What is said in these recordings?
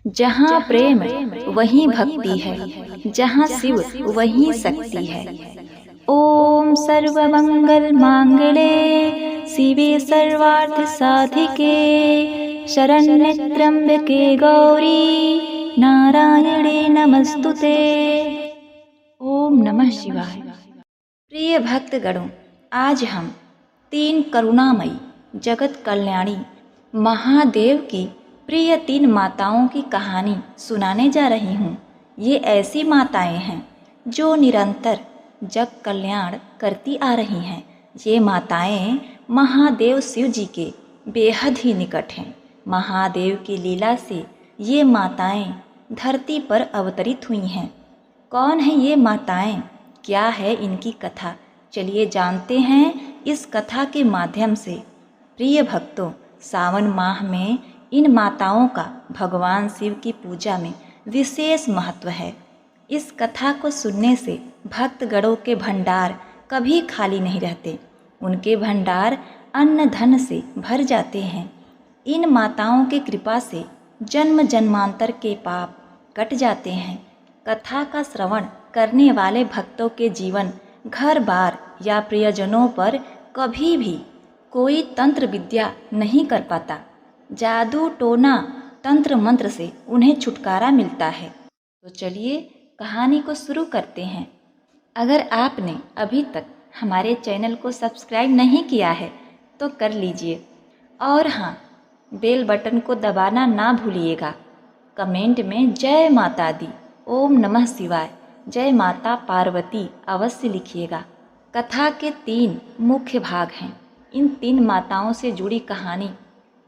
जहाँ प्रेम वहीं भक्ति है, जहाँ शिव वहीं शक्ति है। ओम सर्वमंगल मांगले शिवे सर्वार्थ साधिके शरण्ये त्र्यंबके गौरी नारायणे नमस्तुते। ओम नमः शिवाय। प्रिय भक्तगणों, आज हम 3 करुणामयी जगत कल्याणी महादेव की प्रिय 3 माताओं की कहानी सुनाने जा रही हूँ। ये ऐसी माताएं हैं जो निरंतर जग कल्याण करती आ रही हैं। ये माताएं महादेव शिव जी के बेहद ही निकट हैं। महादेव की लीला से ये माताएं धरती पर अवतरित हुई हैं। कौन है ये माताएं, क्या है इनकी कथा, चलिए जानते हैं इस कथा के माध्यम से। प्रिय भक्तों, सावन माह में इन माताओं का भगवान शिव की पूजा में विशेष महत्व है। इस कथा को सुनने से भक्तगणों के भंडार कभी खाली नहीं रहते, उनके भंडार अन्न धन से भर जाते हैं। इन माताओं की कृपा से जन्म जन्मांतर के पाप कट जाते हैं। कथा का श्रवण करने वाले भक्तों के जीवन, घर बार या प्रियजनों पर कभी भी कोई तंत्र विद्या नहीं कर पाता। जादू टोना तंत्र मंत्र से उन्हें छुटकारा मिलता है। तो चलिए कहानी को शुरू करते हैं। अगर आपने अभी तक हमारे चैनल को सब्सक्राइब नहीं किया है तो कर लीजिए, और हाँ, बेल बटन को दबाना ना भूलिएगा। कमेंट में जय माता दी, ओम नमः शिवाय, जय माता पार्वती अवश्य लिखिएगा। कथा के 3 मुख्य भाग हैं। इन 3 माताओं से जुड़ी कहानी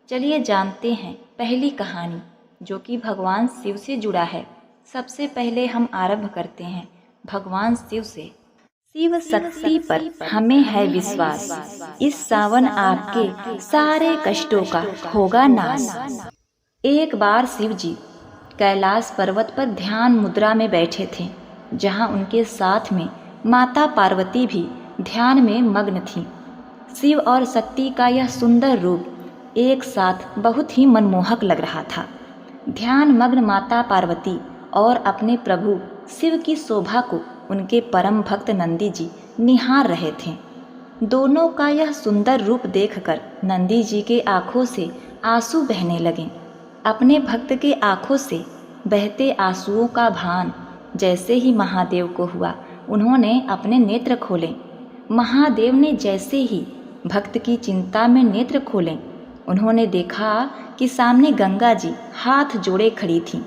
चलिए जानते हैं। पहली कहानी जो कि भगवान शिव से जुड़ा है। सबसे पहले हम आरंभ करते हैं भगवान शिव से। शिव शक्ति पर हमें है विश्वास, इस सावन आपके सारे कष्टों का होगा नाश। एक बार शिव जी कैलाश पर्वत पर ध्यान मुद्रा में बैठे थे, जहां उनके साथ में माता पार्वती भी ध्यान में मग्न थी। शिव और शक्ति का यह सुंदर रूप एक साथ बहुत ही मनमोहक लग रहा था। ध्यान मग्न माता पार्वती और अपने प्रभु शिव की शोभा को उनके परम भक्त नंदी जी निहार रहे थे। दोनों का यह सुंदर रूप देखकर नंदी जी के आंखों से आंसू बहने लगे। अपने भक्त के आंखों से बहते आंसुओं का भान जैसे ही महादेव को हुआ, उन्होंने अपने नेत्र खोले। महादेव ने जैसे ही भक्त की चिंता में नेत्र खोले, उन्होंने देखा कि सामने गंगा जी हाथ जोड़े खड़ी थीं।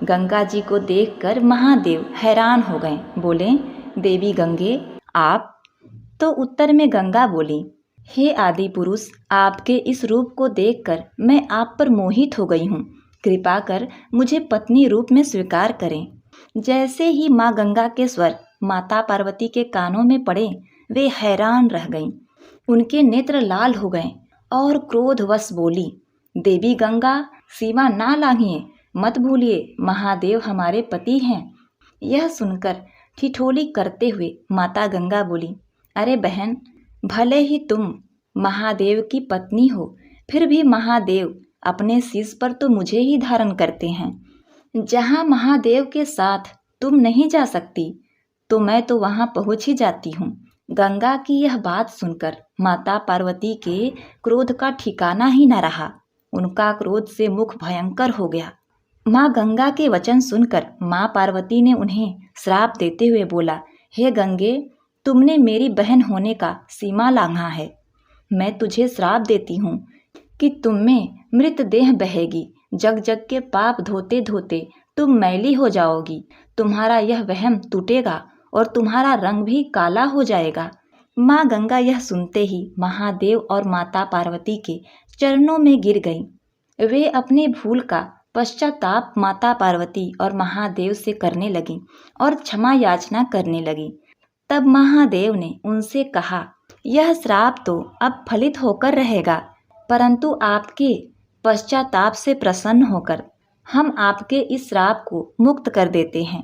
गंगा जी को देखकर महादेव हैरान हो गए। बोले, देवी गंगे, आप? तो उत्तर में गंगा बोली, हे आदि पुरुष, आपके इस रूप को देखकर मैं आप पर मोहित हो गई हूँ। कृपा कर मुझे पत्नी रूप में स्वीकार करें। जैसे ही माँ गंगा के स्वर माता पार्वती के कानों में पड़े, वे हैरान रह गईं। उनके नेत्र लाल हो गए और क्रोधवश बोली, देवी गंगा, सीमा ना लांघिए, मत भूलिए महादेव हमारे पति हैं। यह सुनकर ठिठोली करते हुए माता गंगा बोली, अरे बहन, भले ही तुम महादेव की पत्नी हो, फिर भी महादेव अपने शीश पर तो मुझे ही धारण करते हैं। जहाँ महादेव के साथ तुम नहीं जा सकती, तो मैं तो वहाँ पहुँच ही जाती हूँ। गंगा की यह बात सुनकर माता पार्वती के क्रोध का ठिकाना ही न रहा। उनका क्रोध से मुख भयंकर हो गया। माँ गंगा के वचन सुनकर माँ पार्वती ने उन्हें श्राप देते हुए बोला, हे गंगे, तुमने मेरी बहन होने का सीमा लांघा है। मैं तुझे श्राप देती हूँ कि तुम में मृत देह बहेगी। जग जग के पाप धोते धोते तुम मैली हो जाओगी। तुम्हारा यह वहम टूटेगा और तुम्हारा रंग भी काला हो जाएगा। माँ गंगा यह सुनते ही महादेव और माता पार्वती के चरणों में गिर गई। वे अपने भूल का पश्चाताप माता पार्वती और महादेव से करने लगी और क्षमा याचना करने लगी। तब महादेव ने उनसे कहा, यह श्राप तो अब फलित होकर रहेगा, परंतु आपके पश्चाताप से प्रसन्न होकर हम आपके इस श्राप को मुक्त कर देते हैं।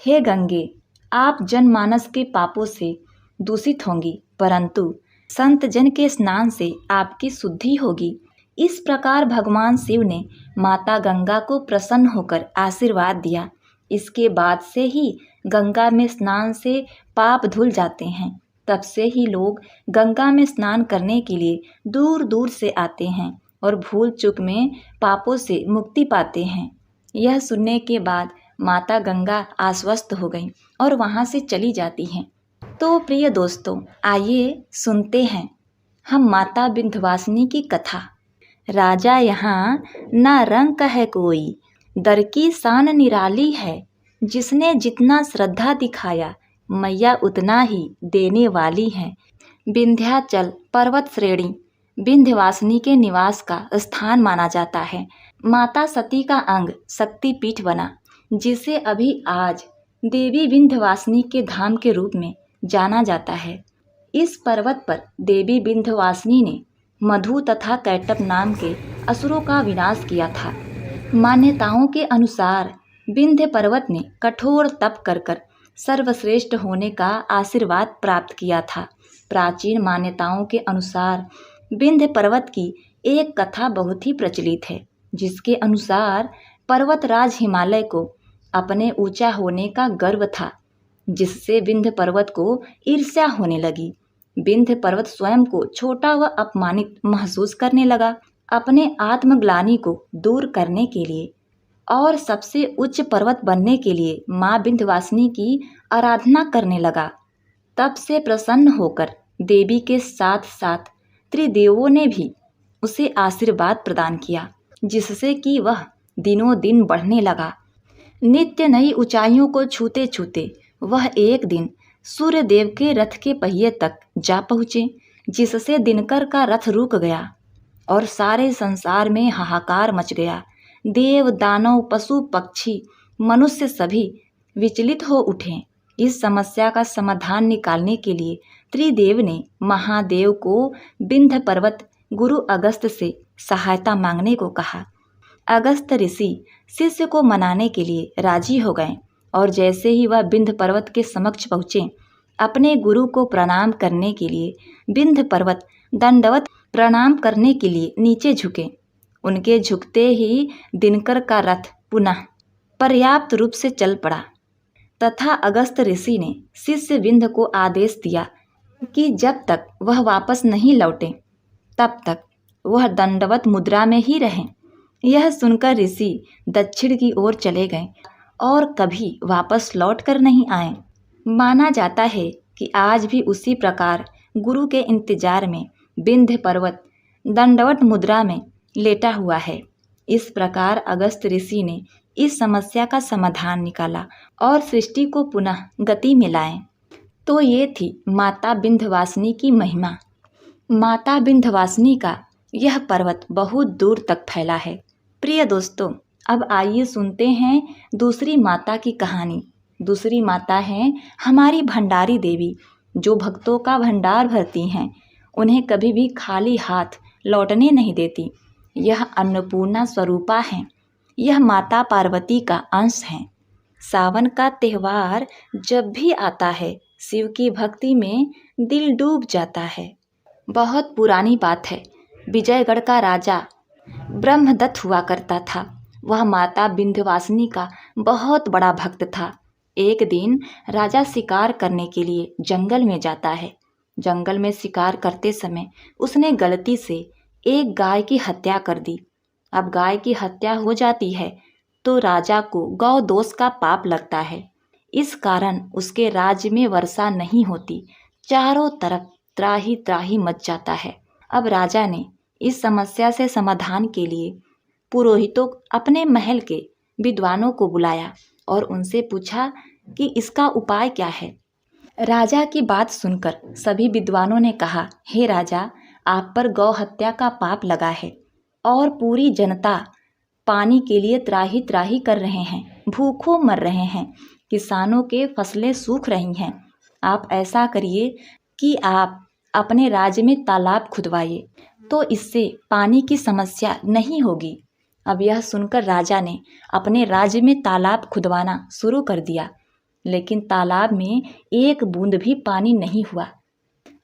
हे गंगे, आप जनमानस के पापों से दूषित होंगी, परंतु संत जन के स्नान से आपकी शुद्धि होगी। इस प्रकार भगवान शिव ने माता गंगा को प्रसन्न होकर आशीर्वाद दिया। इसके बाद से ही गंगा में स्नान से पाप धुल जाते हैं। तब से ही लोग गंगा में स्नान करने के लिए दूर दूर से आते हैं और भूल चूक में पापों से मुक्ति पाते हैं। यह सुनने के बाद माता गंगा आश्वस्त हो गई और वहाँ से चली जाती हैं। तो प्रिय दोस्तों, आइए सुनते हैं हम माता विंध्यवासिनी की कथा। राजा यहाँ ना रंग का है कोई, दर की शान निराली है। जिसने जितना श्रद्धा दिखाया, मैया उतना ही देने वाली है। विंध्याचल पर्वत श्रेणी विंध्यवासिनी के निवास का स्थान माना जाता है। माता सती का अंग शक्तिपीठ बना, जिसे अभी आज देवी विंध्यवासिनी के धाम के रूप में जाना जाता है। इस पर्वत पर देवी विंध्यवासिनी ने मधु तथा कैटभ नाम के असुरों का विनाश किया था। मान्यताओं के अनुसार विंध्य पर्वत ने कठोर तप कर सर्वश्रेष्ठ होने का आशीर्वाद प्राप्त किया था। प्राचीन मान्यताओं के अनुसार विंध्य पर्वत की एक कथा बहुत ही प्रचलित है, जिसके अनुसार पर्वतराज हिमालय को अपने ऊंचा होने का गर्व था, जिससे विंध्य पर्वत को ईर्ष्या होने लगी। विंध्य पर्वत स्वयं को छोटा व अपमानित महसूस करने लगा। अपने आत्मग्लानि को दूर करने के लिए और सबसे उच्च पर्वत बनने के लिए माँ विंध्यवासिनी की आराधना करने लगा। तब से प्रसन्न होकर देवी के साथ साथ त्रिदेवों ने भी उसे आशीर्वाद प्रदान किया, जिससे कि वह दिनों दिन बढ़ने लगा। नित्य नई ऊंचाइयों को छूते छूते वह एक दिन सूर्यदेव के रथ के पहिए तक जा पहुँचे, जिससे दिनकर का रथ रुक गया और सारे संसार में हाहाकार मच गया। देव, दानव, पशु, पक्षी, मनुष्य सभी विचलित हो उठे। इस समस्या का समाधान निकालने के लिए त्रिदेव ने महादेव को विंध्य पर्वत गुरु अगस्त से सहायता मांगने को कहा। अगस्त ऋषि शिष्य को मनाने के लिए राजी हो गए और जैसे ही वह विंध्य पर्वत के समक्ष पहुँचे, अपने गुरु को प्रणाम करने के लिए विंध्य पर्वत दंडवत प्रणाम करने के लिए नीचे झुके। उनके झुकते ही दिनकर का रथ पुनः पर्याप्त रूप से चल पड़ा तथा अगस्त ऋषि ने शिष्य विंध्य को आदेश दिया कि जब तक वह वापस नहीं लौटे तब तक वह दंडवत मुद्रा में ही रहें। यह सुनकर ऋषि दक्षिण की ओर चले गए और कभी वापस लौट कर नहीं आए। माना जाता है कि आज भी उसी प्रकार गुरु के इंतजार में विंध्य पर्वत दंडवत मुद्रा में लेटा हुआ है। इस प्रकार अगस्त ऋषि ने इस समस्या का समाधान निकाला और सृष्टि को पुनः गति में लाए। तो ये थी माता विंध्यवासिनी की महिमा। माता विंध्यवासिनी का यह पर्वत बहुत दूर तक फैला है। प्रिय दोस्तों, अब आइए सुनते हैं दूसरी माता की कहानी। दूसरी माता हैं हमारी भंडारी देवी, जो भक्तों का भंडार भरती हैं। उन्हें कभी भी खाली हाथ लौटने नहीं देती। यह अन्नपूर्णा स्वरूपा हैं। यह माता पार्वती का अंश हैं। सावन का त्यौहार जब भी आता है, शिव की भक्ति में दिल डूब जाता है। बहुत पुरानी बात है, विजयगढ़ का राजा ब्रह्मदत्त हुआ करता था। वह माता विंध्यवासिनी का बहुत बड़ा भक्त था। एक दिन राजा शिकार करने के लिए जंगल में जाता है। जंगल में शिकार करते समय उसने गलती से एक गाय की हत्या कर दी। अब गाय की हत्या हो जाती है तो राजा को गौ दोष का पाप लगता है। इस कारण उसके राज्य में वर्षा नहीं होती। चारों तरफ त्राही त्राही मच जाता है। अब राजा ने इस समस्या से समाधान के लिए पुरोहितों अपने महल के विद्वानों को बुलाया और उनसे पूछा कि इसका उपाय क्या है। राजा की बात सुनकर सभी विद्वानों ने कहा, हे राजा, आप पर गौ हत्या का पाप लगा है और पूरी जनता पानी के लिए त्राही त्राही कर रहे हैं, भूखों मर रहे हैं, किसानों के फसलें सूख रही हैं। आप ऐसा करिए कि आप अपने राज्य में तालाब खुदवाइए, तो इससे पानी की समस्या नहीं होगी। अब यह सुनकर राजा ने अपने राज्य में तालाब खुदवाना शुरू कर दिया, लेकिन तालाब में एक बूंद भी पानी नहीं हुआ।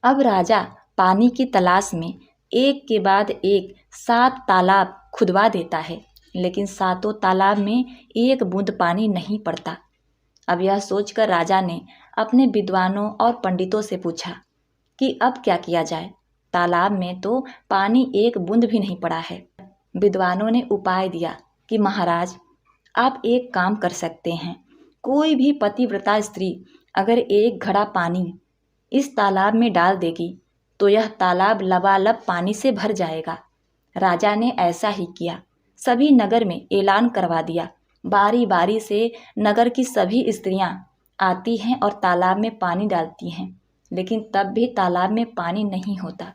अब राजा पानी की तलाश में एक के बाद एक 7 तालाब खुदवा देता है, लेकिन सातों तालाब में एक बूंद पानी नहीं पड़ता। अब यह सोचकर राजा ने अपने विद्वानों और पंडितों से पूछा कि अब क्या किया जाए। तालाब में तो पानी एक बूंद भी नहीं पड़ा है। विद्वानों ने उपाय दिया कि महाराज, आप एक काम कर सकते हैं। कोई भी पतिव्रता स्त्री अगर एक घड़ा पानी इस तालाब में डाल देगी तो यह तालाब लबालब पानी से भर जाएगा। राजा ने ऐसा ही किया। सभी नगर में ऐलान करवा दिया। बारी बारी से नगर की सभी स्त्रियां आती हैं और तालाब में पानी डालती हैं, लेकिन तब भी तालाब में पानी नहीं होता।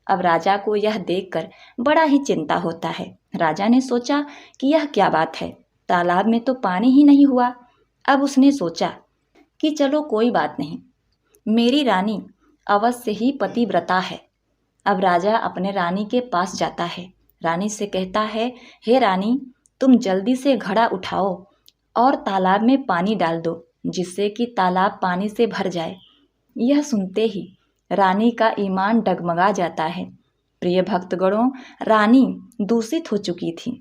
अब राजा को यह देखकर बड़ा ही चिंता होता है। राजा ने सोचा कि यह क्या बात है, तालाब में तो पानी ही नहीं हुआ। अब उसने सोचा कि चलो कोई बात नहीं, मेरी रानी अवश्य ही पतिव्रता है। अब राजा अपने रानी के पास जाता है। रानी से कहता है, हे रानी, तुम जल्दी से घड़ा उठाओ और तालाब में पानी डाल दो, जिससे कि तालाब पानी से भर जाए। यह सुनते ही रानी का ईमान डगमगा जाता है। प्रिय भक्तगणों, रानी दूषित हो चुकी थी।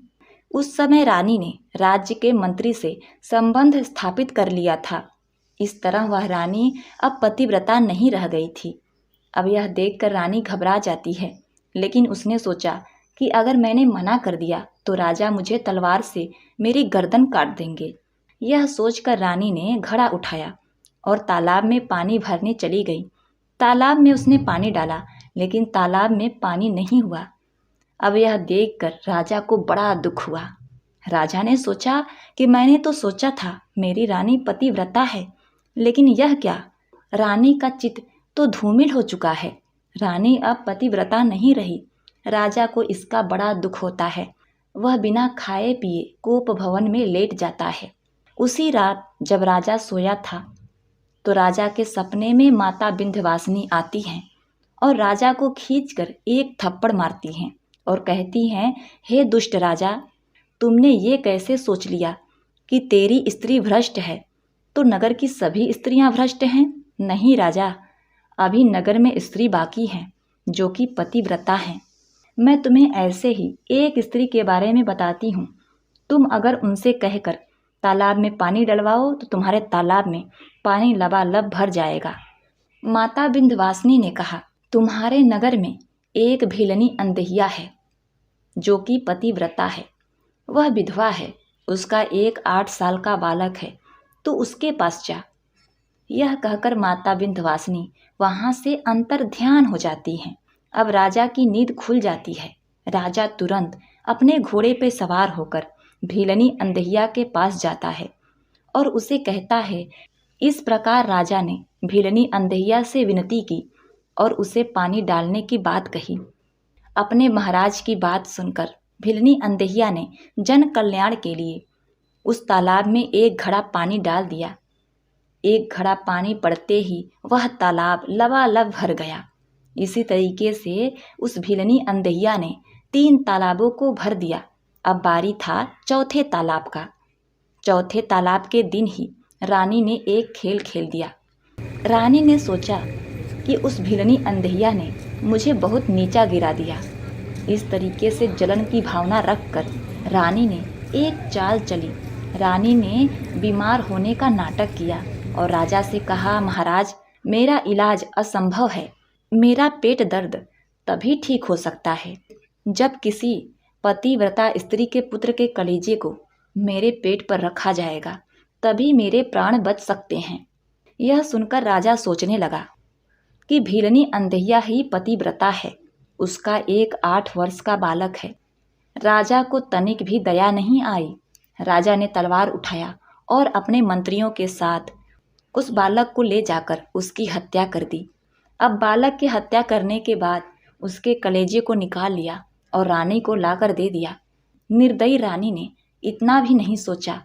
उस समय रानी ने राज्य के मंत्री से संबंध स्थापित कर लिया था। इस तरह वह रानी अब पतिव्रता नहीं रह गई थी। अब यह देखकर रानी घबरा जाती है, लेकिन उसने सोचा कि अगर मैंने मना कर दिया तो राजा मुझे तलवार से मेरी गर्दन काट देंगे। यह सोचकर रानी ने घड़ा उठाया और तालाब में पानी भरने चली गई। तालाब में उसने पानी डाला, लेकिन तालाब में पानी नहीं हुआ। अब यह देखकर राजा को बड़ा दुख हुआ। राजा ने सोचा कि मैंने तो सोचा था मेरी रानी पतिव्रता है, लेकिन यह क्या, रानी का चित्त तो धूमिल हो चुका है। रानी अब पतिव्रता नहीं रही। राजा को इसका बड़ा दुख होता है। वह बिना खाए पिए कोप भवन में लेट जाता है। उसी रात जब राजा सोया था तो राजा के सपने में माता विंध्यवासिनी आती हैं और राजा को खींचकर एक थप्पड़ मारती हैं और कहती हैं, हे दुष्ट राजा, तुमने ये कैसे सोच लिया कि तेरी स्त्री भ्रष्ट है तो नगर की सभी स्त्रियां भ्रष्ट हैं? नहीं राजा, अभी नगर में स्त्री बाकी हैं जो कि पतिव्रता हैं। मैं तुम्हें ऐसे ही एक स्त्री के बारे में बताती हूँ। तुम अगर उनसे कहकर तालाब में पानी डलवाओ तो तुम्हारे तालाब में पानी लबालब भर जाएगा। माता विंध्यवासिनी ने कहा, तुम्हारे नगर में एक भीलनी अंधैया है जो कि पतिव्रता है। वह विधवा है, उसका एक 8 साल का बालक है, तो उसके पास जा। यह कहकर माता विंध्यवासिनी वहाँ से अंतर ध्यान हो जाती हैं। अब राजा की नींद खुल जाती है। राजा तुरंत अपने घोड़े पर सवार होकर भीलनी अंधैया के पास जाता है और उसे कहता है। इस प्रकार राजा ने भीलनी अंधैया से विनती की और उसे पानी डालने की बात कही। अपने महाराज की बात सुनकर भीलनी अंधैया ने जन कल्याण के लिए उस तालाब में एक घड़ा पानी डाल दिया। एक घड़ा पानी पड़ते ही वह तालाब लबालब भर गया। इसी तरीके से उस भीलनी अंधैया ने 3 तालाबों को भर दिया। अब बारी था चौथे तालाब का। चौथे तालाब के दिन ही रानी ने एक खेल खेल दिया। रानी ने सोचा कि उस भीलनी अंधैया ने मुझे बहुत नीचा गिरा दिया। इस तरीके से जलन की भावना रखकर रानी ने एक चाल चली। रानी ने बीमार होने का नाटक किया और राजा से कहा, महाराज, मेरा इलाज असंभव है। मेरा पेट दर्द तभी ठीक हो सकता है जब किसी पतिव्रता स्त्री के पुत्र के कलेजे को मेरे पेट पर रखा जाएगा, तभी मेरे प्राण बच सकते हैं। यह सुनकर राजा सोचने लगा कि भीलनी अंधैया ही पतिव्रता है। उसका एक 8 वर्ष का बालक है। राजा को तनिक भी दया नहीं आई। राजा ने तलवार उठाया और अपने मंत्रियों के साथ उस बालक को ले जाकर उसकी हत्या कर दी। अब बालक की हत्या करने के बाद उसके कलेजे को निकाल लिया और रानी को लाकर दे दिया। निर्दयी रानी ने इतना भी नहीं सोचा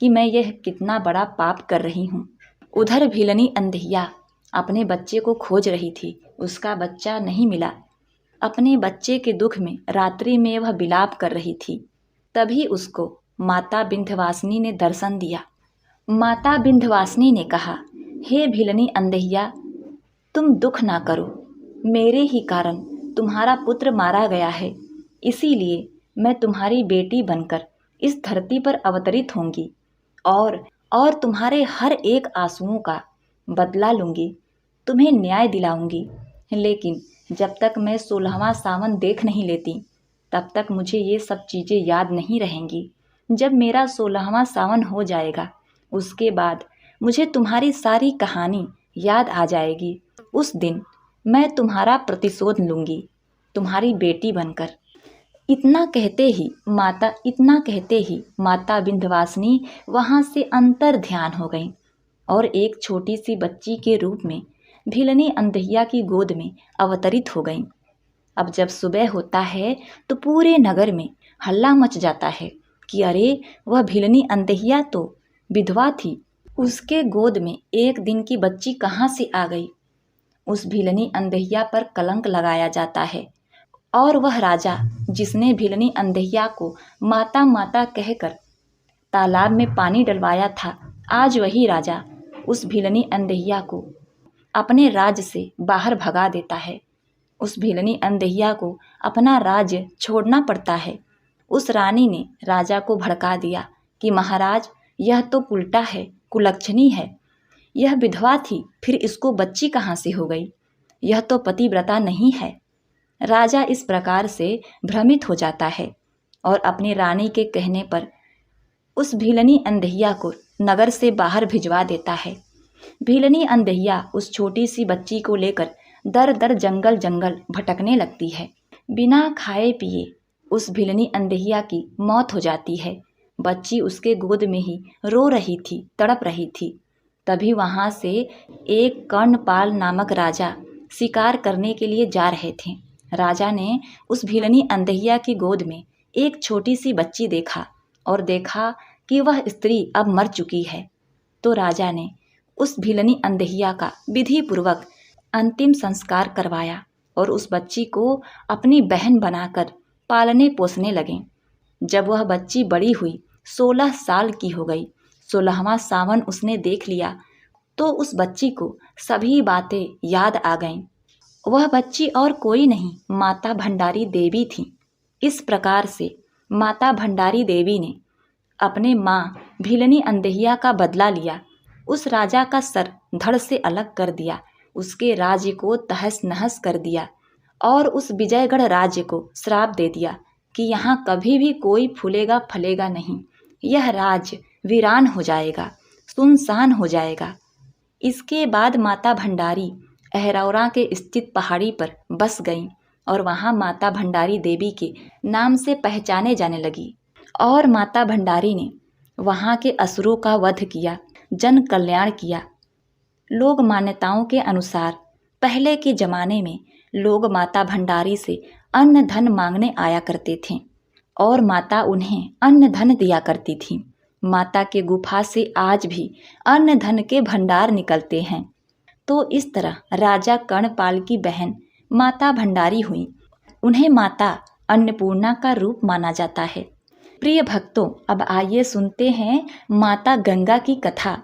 कि मैं यह कितना बड़ा पाप कर रही हूँ। उधर भीलनी अंधैया अपने बच्चे को खोज रही थी। उसका बच्चा नहीं मिला। अपने बच्चे के दुख में रात्रि में वह विलाप कर रही थी। तभी उसको माता विंध्यवासिनी ने दर्शन दिया। माता विंध्यवासिनी ने कहा, हे भीलनी अंधैया, तुम दुख ना करो। मेरे ही कारण तुम्हारा पुत्र मारा गया है, इसीलिए मैं तुम्हारी बेटी बनकर इस धरती पर अवतरित होंगी और तुम्हारे हर एक आंसुओं का बदला लूँगी, तुम्हें न्याय दिलाऊंगी। लेकिन जब तक मैं 16वां सावन देख नहीं लेती, तब तक मुझे ये सब चीज़ें याद नहीं रहेंगी। जब मेरा 16वां सावन हो जाएगा, उसके बाद मुझे तुम्हारी सारी कहानी याद आ जाएगी। उस दिन मैं तुम्हारा प्रतिशोध लूँगी, तुम्हारी बेटी बनकर। इतना कहते ही माता विंध्यवासिनी वहाँ से अंतर ध्यान हो गई और एक छोटी सी बच्ची के रूप में भीलनी अंधैया की गोद में अवतरित हो गई। अब जब सुबह होता है तो पूरे नगर में हल्ला मच जाता है कि अरे, वह भीलनी अंधैया तो विधवा थी, उसके गोद में एक दिन की बच्ची कहाँ से आ गई। उस भीलनी अंधैया पर कलंक लगाया जाता है और वह राजा जिसने भीलनी अंधैया को माता माता कहकर तालाब में पानी डलवाया था, आज वही राजा उस भीलनी अंधैया को अपने राज्य से बाहर भगा देता है। उस भीलनी अंधैया को अपना राज्य छोड़ना पड़ता है। उस रानी ने राजा को भड़का दिया कि महाराज, यह तो उल्टा है, कुलक्षणी है। यह विधवा थी, फिर इसको बच्ची कहाँ से हो गई? यह तो पतिव्रता नहीं है। राजा इस प्रकार से भ्रमित हो जाता है और अपनी रानी के कहने पर उस भीलनी अंधैया को नगर से बाहर भिजवा देता है। भीलनी अंधैया उस छोटी सी बच्ची को लेकर दर दर जंगल जंगल भटकने लगती है। बिना खाए पिए उस भीलनी अंधैया की मौत हो जाती है। बच्ची उसके गोद में ही रो रही थी, तड़प रही थी। तभी वहाँ से एक कर्णपाल नामक राजा शिकार करने के लिए जा रहे थे। राजा ने उस भीलनी अंधैया की गोद में एक छोटी सी बच्ची देखा और देखा कि वह स्त्री अब मर चुकी है। तो राजा ने उस भीलनी अंधैया का विधि पूर्वक अंतिम संस्कार करवाया और उस बच्ची को अपनी बहन बनाकर पालने पोसने लगे। जब वह बच्ची बड़ी हुई, 16 साल की हो गई, 16वां सावन उसने देख लिया तो उस बच्ची को सभी बातें याद आ गईं। वह बच्ची और कोई नहीं, माता भंडारी देवी थी। इस प्रकार से माता भंडारी देवी ने अपने माँ भीलनी अंधैया का बदला लिया। उस राजा का सर धड़ से अलग कर दिया, उसके राज्य को तहस नहस कर दिया और उस विजयगढ़ राज्य को श्राप दे दिया कि यहाँ कभी भी कोई फूलेगा फलेगा नहीं। यह राज्य वीरान हो जाएगा, सुनसान हो जाएगा। इसके बाद माता भंडारी अहरौरा के स्थित पहाड़ी पर बस गईं और वहाँ माता भंडारी देवी के नाम से पहचाने जाने लगी। और माता भंडारी ने वहाँ के असुरों का वध किया, जन कल्याण किया। लोक मान्यताओं के अनुसार पहले के ज़माने में लोग माता भंडारी से अन्न धन मांगने आया करते थे और माता उन्हें अन्न धन दिया करती थी। माता के गुफा से आज भी अन्न धन के भंडार निकलते हैं। तो इस तरह राजा कर्णपाल की बहन माता भंडारी हुई। उन्हें माता अन्नपूर्णा का रूप माना जाता है। प्रिय भक्तों, अब आइए सुनते हैं माता गंगा की कथा।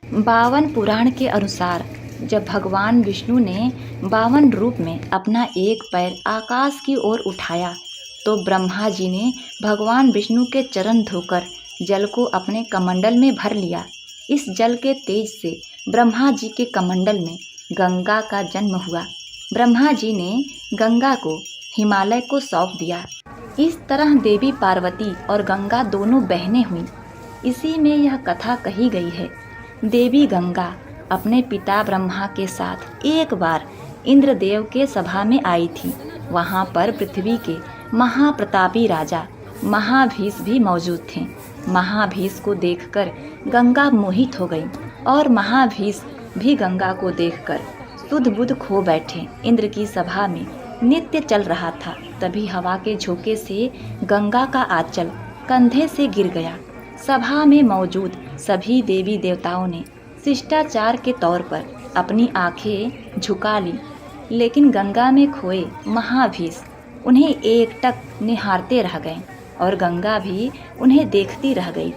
52 पुराण के अनुसार जब भगवान विष्णु ने 52 रूप में अपना एक पैर आकाश की ओर उठाया तो ब्रह्मा जी ने भगवान विष्णु के चरण धोकर जल को अपने कमंडल में भर लिया। इस जल के तेज से ब्रह्मा जी के कमंडल में गंगा का जन्म हुआ। ब्रह्मा जी ने गंगा को हिमालय को सौंप दिया। इस तरह देवी पार्वती और गंगा दोनों बहनें हुईं। इसी में यह कथा कही गई है। देवी गंगा अपने पिता ब्रह्मा के साथ एक बार इंद्रदेव के सभा में आई थी। वहाँ पर पृथ्वी के महाप्रतापी राजा महाभीष भी मौजूद थे। महाभीष को देखकर गंगा मोहित हो गई और महाभीष भी गंगा को देखकर सुध बुध खो बैठे। इंद्र की सभा में नृत्य चल रहा था। तभी हवा के झोंके से गंगा का आंचल कंधे से गिर गया। सभा में मौजूद सभी देवी देवताओं ने शिष्टाचार के तौर पर अपनी आंखें झुका ली, लेकिन गंगा में खोए महाभीष उन्हें एकटक निहारते रह गए और गंगा भी उन्हें देखती रह गई।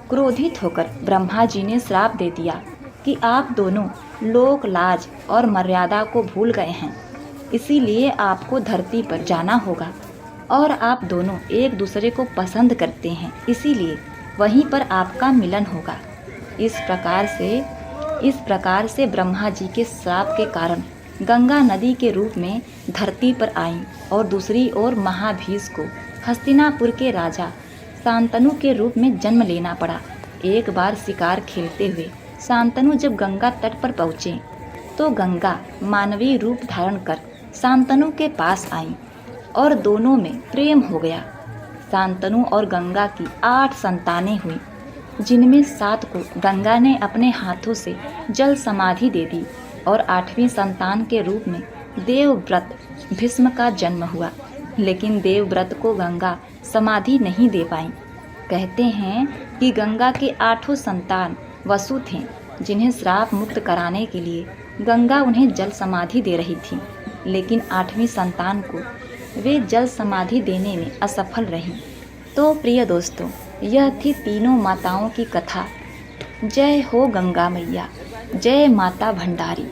क्रोधित होकर ब्रह्मा जी ने श्राप दे दिया कि आप दोनों लोक लाज और मर्यादा को भूल गए हैं। इसीलिए आपको धरती पर जाना होगा। और आप दोनों एक दूसरे को पसंद करते हैं, इसीलिए वहीं पर आपका मिलन होगा। इस प्रकार से ब्रह्मा जी के श्राप के कारण गंगा नदी के रूप में धरती पर आईं और दूसरी ओर महाभीष को हस्तिनापुर के राजा शांतनु के रूप में जन्म लेना पड़ा। एक बार शिकार खेलते हुए शांतनु जब गंगा तट पर पहुँचे तो गंगा मानवीय रूप धारण कर शांतनु के पास आईं और दोनों में प्रेम हो गया। शांतनु और गंगा की 8 संतानें हुई, जिनमें 7 को गंगा ने अपने हाथों से जल समाधि दे दी और 8वीं संतान के रूप में देवव्रत भीष्म का जन्म हुआ। लेकिन देवव्रत को गंगा समाधि नहीं दे पाई। कहते हैं कि गंगा के 8 संतान वसु थे, जिन्हें श्राप मुक्त कराने के लिए गंगा उन्हें जल समाधि दे रही थी, लेकिन 8वीं संतान को वे जल समाधि देने में असफल रहीं। तो प्रिय दोस्तों, यह थी तीनों माताओं की कथा। जय हो गंगा मैया, जय माता भंडारी,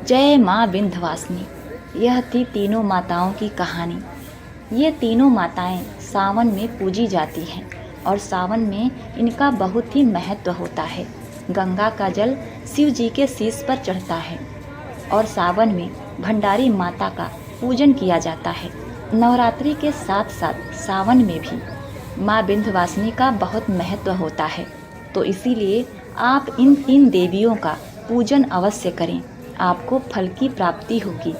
जय माँ विंध्यवासिनी। यह थी तीनों माताओं की कहानी। ये तीनों माताएं सावन में पूजी जाती हैं और सावन में इनका बहुत ही महत्व होता है। गंगा का जल शिव जी के शीश पर चढ़ता है और सावन में भंडारी माता का पूजन किया जाता है। नवरात्रि के साथ साथ सावन में भी माँ विंध्यवासिनी का बहुत महत्व होता है। तो इसीलिए आप इन 3 देवियों का पूजन अवश्य करें, आपको फल की प्राप्ति होगी।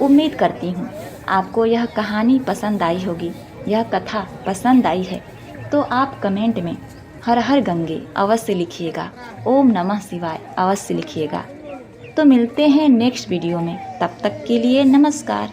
उम्मीद करती हूँ आपको यह कहानी पसंद आई होगी, यह कथा पसंद आई है तो आप कमेंट में हर हर गंगे अवश्य लिखिएगा, ओम नमः शिवाय अवश्य लिखिएगा। तो मिलते हैं नेक्स्ट वीडियो में, तब तक के लिए नमस्कार।